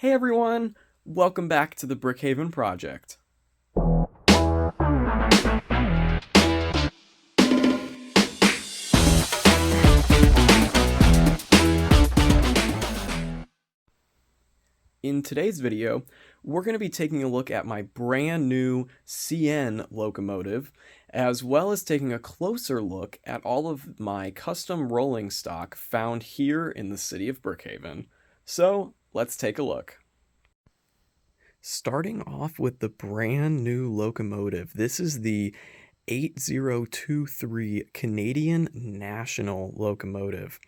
Hey everyone, welcome back to the Brickhaven project. In today's video, we're going to be taking a look at my brand new CN locomotive, as well as taking a closer look at all of my custom rolling stock found here in the city of Brickhaven. So let's take a look. Starting off with the brand new locomotive, this is the 8023 Canadian National Locomotive.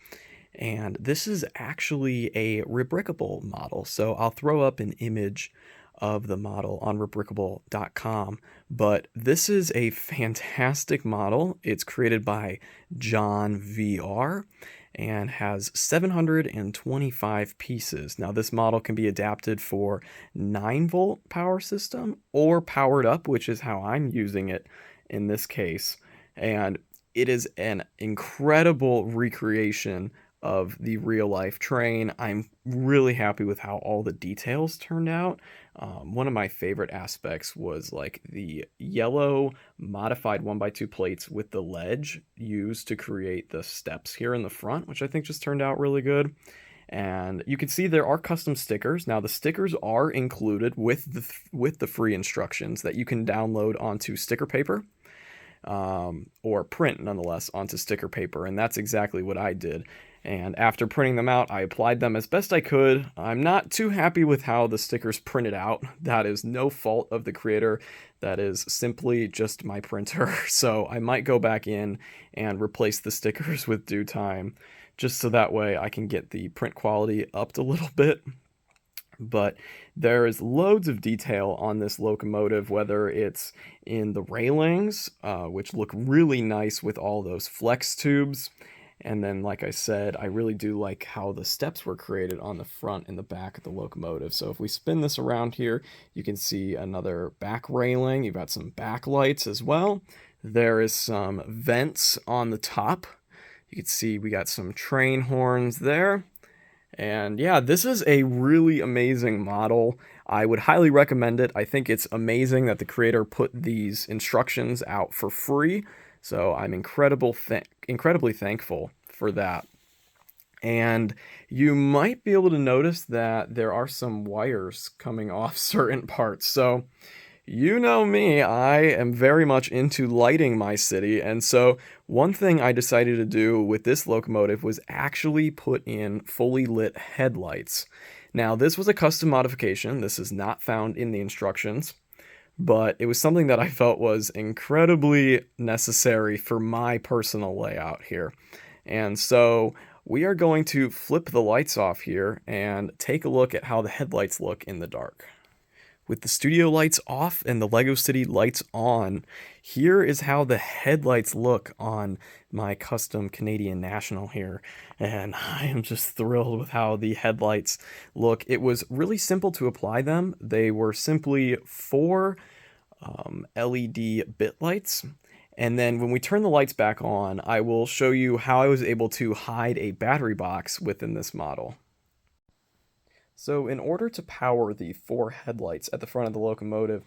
And this is actually a rebrickable model. So I'll throw up an image of the model on rebrickable.com. But this is a fantastic model. It's created by John VR and has 725 pieces. Now this model can be adapted for 9-volt power system or powered up, which is how I'm using it in this case. And it is an incredible recreation of the real life train. I'm really happy with how all the details turned out. One of my favorite aspects was like the yellow modified 1x2 plates with the ledge used to create the steps here in the front, which I think just turned out really good. And you can see there are custom stickers. Now the stickers are included with the free instructions that you can download onto sticker paper. Or print nonetheless onto sticker paper, and that's exactly what I did. And after printing them out, I applied them as best I could. I'm not too happy with how the stickers printed out. That is no fault of the creator. That is simply just my printer. So I might go back in and replace the stickers with due time, just so that way I can get the print quality up a little bit. But there is loads of detail on this locomotive, whether it's in the railings, which look really nice with all those flex tubes. And then, like I said, I really do like how the steps were created on the front and the back of the locomotive. So if we spin this around here, you can see another back railing. You've got some back lights as well. There is some vents on the top. You can see we got some train horns there. And yeah, this is a really amazing model. I would highly recommend it. I think it's amazing that the creator put these instructions out for free. So I'm incredibly thankful for that. And you might be able to notice that there are some wires coming off certain parts. So you know me, I am very much into lighting my city, and so one thing I decided to do with this locomotive was actually put in fully lit headlights. Now, this was a custom modification. This is not found in the instructions, but it was something that I felt was incredibly necessary for my personal layout here. And so we are going to flip the lights off here and take a look at how the headlights look in the dark. With the studio lights off and the LEGO City lights on, here is how the headlights look on my custom Canadian National here. And I am just thrilled with how the headlights look. It was really simple to apply them. They were simply 4 LED bit lights. And then when we turn the lights back on, I will show you how I was able to hide a battery box within this model. So in order to power the 4 headlights at the front of the locomotive,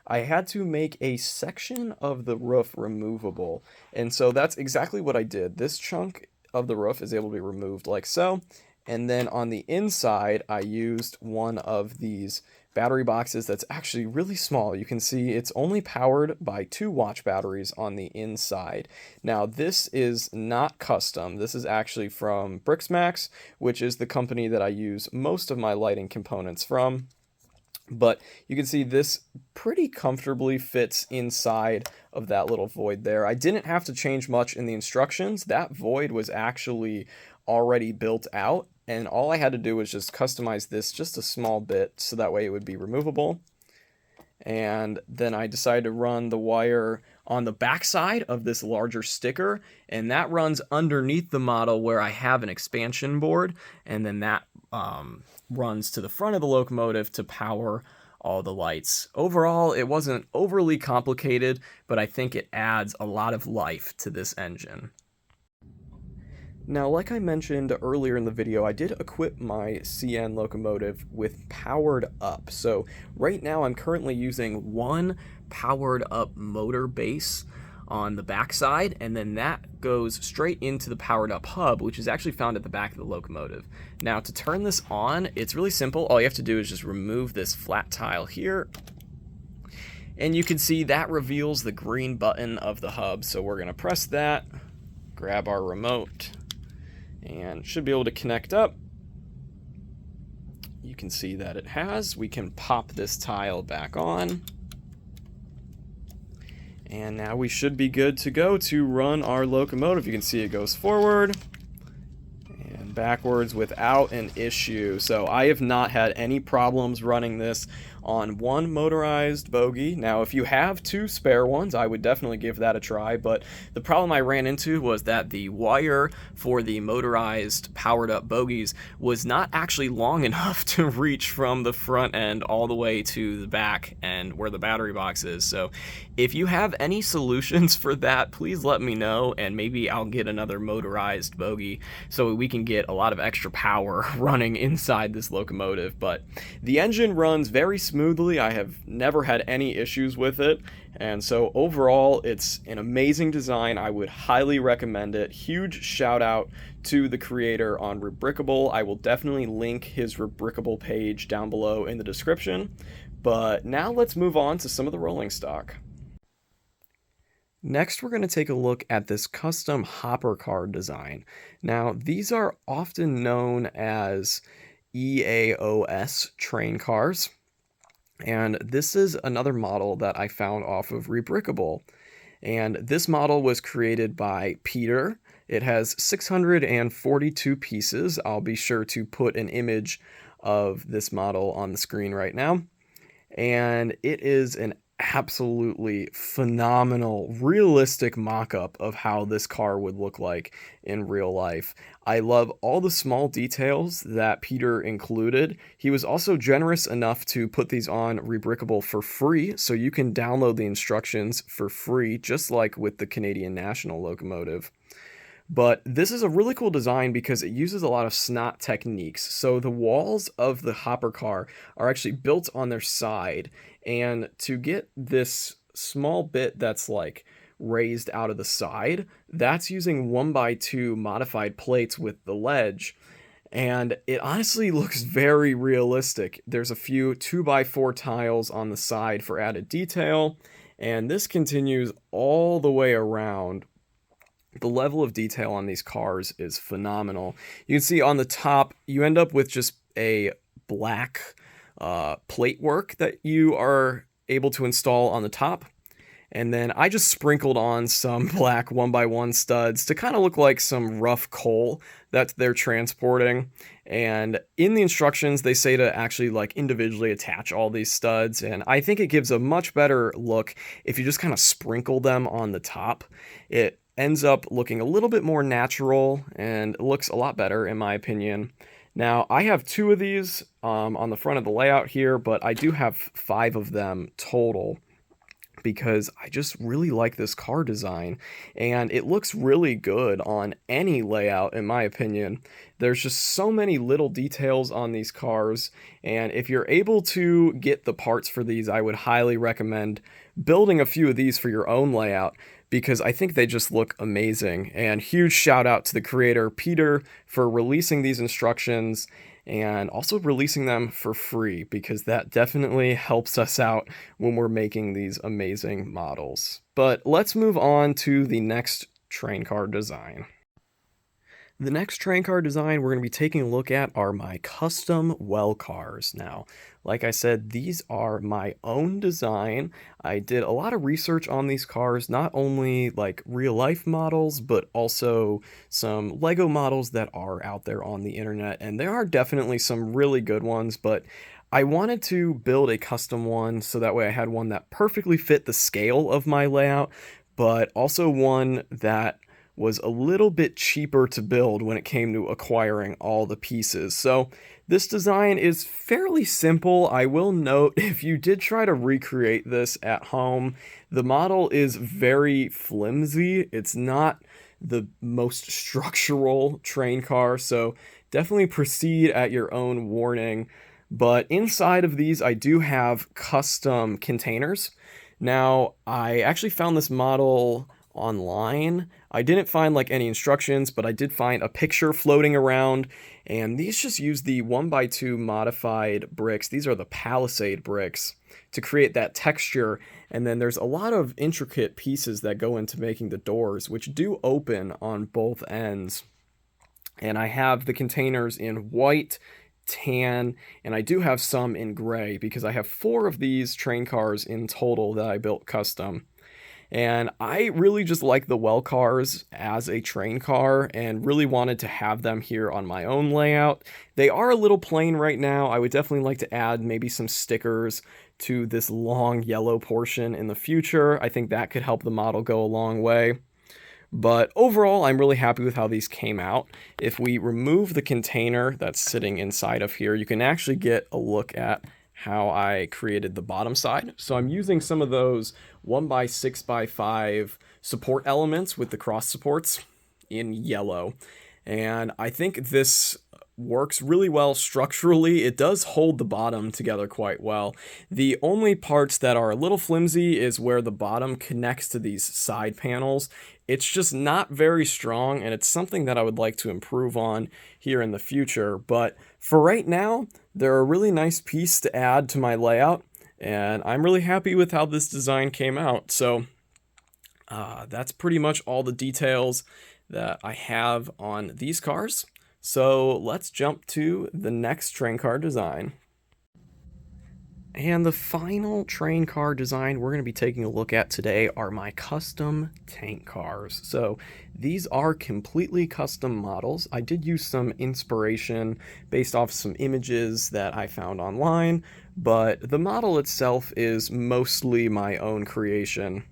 I had to make a section of the roof removable. And so that's exactly what I did. This chunk of the roof is able to be removed like so. And then on the inside, I used one of these battery boxes that's actually really small. You can see it's only powered by 2 watch batteries on the inside. Now this is not custom. This is actually from Bricksmax, which is the company that I use most of my lighting components from. But you can see this pretty comfortably fits inside of that little void there. I didn't have to change much in the instructions. That void was actually already built out, and all I had to do was just customize this just a small bit so that way it would be removable. And then I decided to run the wire on the backside of this larger sticker, and that runs underneath the model where I have an expansion board, and then that runs to the front of the locomotive to power all the lights. Overall, it wasn't overly complicated, but I think it adds a lot of life to this engine. Now, like I mentioned earlier in the video, I did equip my CN locomotive with powered up. So right now I'm currently using one powered up motor base on the backside, and then that goes straight into the powered up hub, which is actually found at the back of the locomotive. Now, to turn this on, it's really simple. All you have to do is just remove this flat tile here, and you can see that reveals the green button of the hub. So we're gonna press that, grab our remote, and should be able to connect up. You can see that it has. We can pop this tile back on. And now we should be good to go to run our locomotive. You can see it goes forward and backwards without an issue. So I have not had any problems running this on one motorized bogie. Now, if you have two spare ones, I would definitely give that a try, but the problem I ran into was that the wire for the motorized powered up bogies was not actually long enough to reach from the front end all the way to the back and where the battery box is. So if you have any solutions for that, please let me know, and maybe I'll get another motorized bogie so we can get a lot of extra power running inside this locomotive. But the engine runs very smoothly. I have never had any issues with it, and so overall it's an amazing design. I would highly recommend it. Huge shout out to the creator on Rebrickable. I will definitely link his Rebrickable page down below in the description. But now let's move on to some of the rolling stock. Next, we're going to take a look at this custom hopper car design. Now, these are often known as EAOS train cars, and this is another model that I found off of Rebrickable. And this model was created by Peter. It has 642 pieces. I'll be sure to put an image of this model on the screen right now. And it is an absolutely phenomenal, realistic mock-up of how this car would look like in real life. I love all the small details that Peter included. He was also generous enough to put these on Rebrickable for free, so you can download the instructions for free, just like with the Canadian National Locomotive. But this is a really cool design because it uses a lot of snot techniques. So the walls of the hopper car are actually built on their side, and to get this small bit that's like raised out of the side, that's using 1x2 modified plates with the ledge. And it honestly looks very realistic. There's a few 2x4 tiles on the side for added detail, and this continues all the way around. The level of detail on these cars is phenomenal. You can see on the top, you end up with just a black plate work that you are able to install on the top. And then I just sprinkled on some black 1x1 studs to kind of look like some rough coal that they're transporting. And in the instructions, they say to actually like individually attach all these studs. And I think it gives a much better look if you just kind of sprinkle them on the top. It ends up looking a little bit more natural and looks a lot better in my opinion. Now, I have 2 of these on the front of the layout here, but I do have 5 of them total because I just really like this car design, and it looks really good on any layout in my opinion. There's just so many little details on these cars, and if you're able to get the parts for these, I would highly recommend building a few of these for your own layout, because I think they just look amazing. And huge shout out to the creator, Peter, for releasing these instructions and also releasing them for free, because that definitely helps us out when we're making these amazing models. But let's move on to the next train car design. The next train car design we're going to be taking a look at are my custom well cars. Now, like I said, these are my own design. I did a lot of research on these cars, not only like real life models, but also some LEGO models that are out there on the internet. And there are definitely some really good ones, but I wanted to build a custom one so that way I had one that perfectly fit the scale of my layout, but also one that was a little bit cheaper to build when it came to acquiring all the pieces. So this design is fairly simple. I will note, if you did try to recreate this at home, the model is very flimsy. It's not the most structural train car, so definitely proceed at your own warning. But inside of these, I do have custom containers. Now, I actually found this model online. I didn't find like any instructions, but I did find a picture floating around, and these just use the 1x2 modified bricks. These are the Palisade bricks to create that texture, and then there's a lot of intricate pieces that go into making the doors, which do open on both ends. And I have the containers in white, tan, and I do have some in gray because I have 4 of these train cars in total that I built custom. And I really just like the well cars as a train car and really wanted to have them here on my own layout. They are a little plain right now. I would definitely like to add maybe some stickers to this long yellow portion in the future. I think that could help the model go a long way. But overall, I'm really happy with how these came out. If we remove the container that's sitting inside of here, you can actually get a look at how I created the bottom side. So I'm using some of those 1x6x5 support elements with the cross supports in yellow. And I think this works really well structurally. It does hold the bottom together quite well. The only parts that are a little flimsy is where the bottom connects to these side panels. It's just not very strong, and it's something that I would like to improve on here in the future. But for right now, they're a really nice piece to add to my layout, and I'm really happy with how this design came out. So that's pretty much all the details that I have on these cars. So let's jump to the next train car design. And the final train car design we're going to be taking a look at today are my custom tank cars. So these are completely custom models. I did use some inspiration based off some images that I found online, but the model itself is mostly my own creation.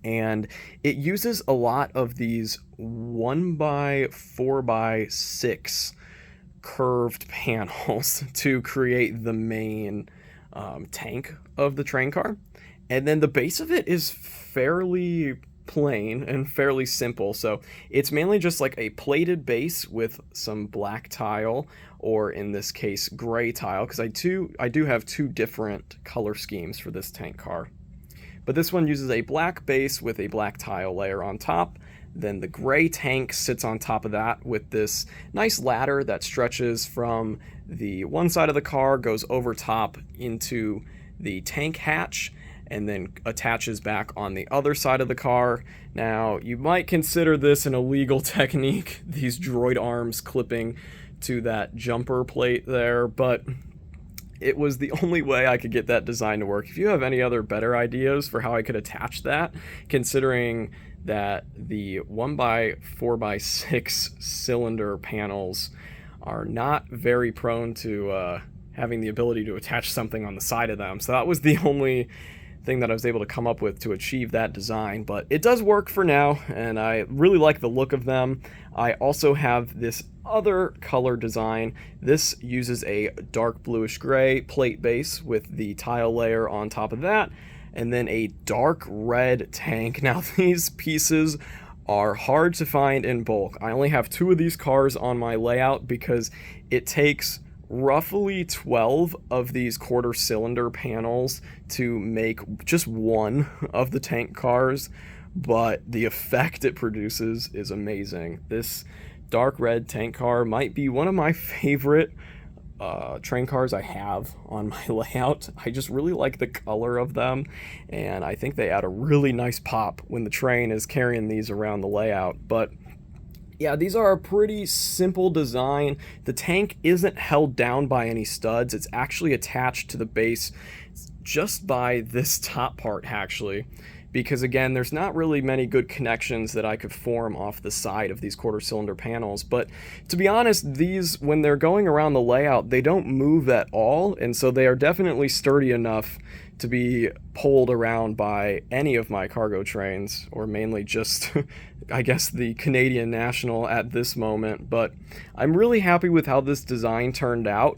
And it uses a lot of these 1x4x6 curved panels to create the main tank of the train car. And then the base of it is fairly plain and fairly simple. So it's mainly just like a plated base with some black tile, or in this case, gray tile, because I do have 2 different color schemes for this tank car. But this one uses a black base with a black tile layer on top. Then the gray tank sits on top of that with this nice ladder that stretches from the one side of the car, goes over top into the tank hatch, and then attaches back on the other side of the car. Now, you might consider this an illegal technique, these droid arms clipping to that jumper plate there, but it was the only way I could get that design to work. If you have any other better ideas for how I could attach that, considering that the 1x4x6 cylinder panels are not very prone to having the ability to attach something on the side of them. So that was the only thing that I was able to come up with to achieve that design, but it does work for now, and I really like the look of them. I also have this other color design. This uses a dark bluish gray plate base with the tile layer on top of that, and then a dark red tank. Now, these pieces are hard to find in bulk. I only have 2 of these cars on my layout because it takes roughly 12 of these quarter cylinder panels to make just one of the tank cars, but the effect it produces is amazing. This dark red tank car might be one of my favorite train cars I have on my layout. I just really like the color of them, and I think they add a really nice pop when the train is carrying these around the layout. But yeah, these are a pretty simple design. The tank isn't held down by any studs. It's actually attached to the base just by this top part, actually. Because again, there's not really many good connections that I could form off the side of these quarter cylinder panels. But to be honest, these, when they're going around the layout, they don't move at all. And so they are definitely sturdy enough to be pulled around by any of my cargo trains, or mainly just, I guess, the Canadian National at this moment. But I'm really happy with how this design turned out,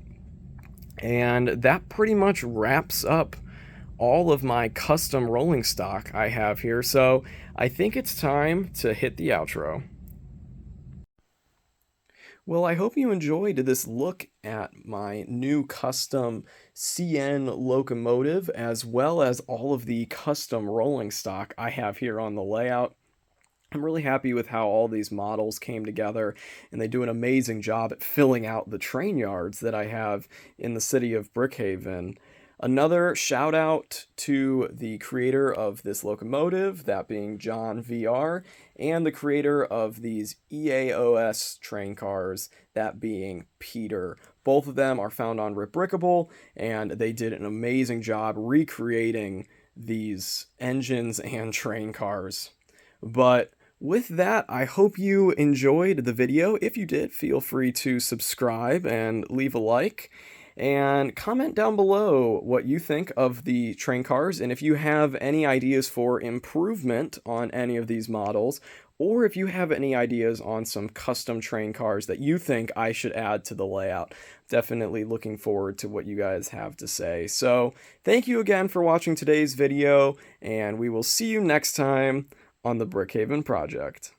and that pretty much wraps up all of my custom rolling stock I have here, so I think it's time to hit the outro. Well, I hope you enjoyed this look at my new custom CN locomotive, as well as all of the custom rolling stock I have here on the layout. I'm really happy with how all these models came together, and they do an amazing job at filling out the train yards that I have in the city of Brickhaven. Another shout out to the creator of this locomotive, that being John VR, and the creator of these EAOS train cars, that being Peter. Both of them are found on Rebrickable, and they did an amazing job recreating these engines and train cars. But with that, I hope you enjoyed the video. If you did, feel free to subscribe and leave a like. And comment down below what you think of the train cars, and if you have any ideas for improvement on any of these models, or if you have any ideas on some custom train cars that you think I should add to the layout. Definitely looking forward to what you guys have to say. So, thank you again for watching today's video, and we will see you next time on the Brickhaven project.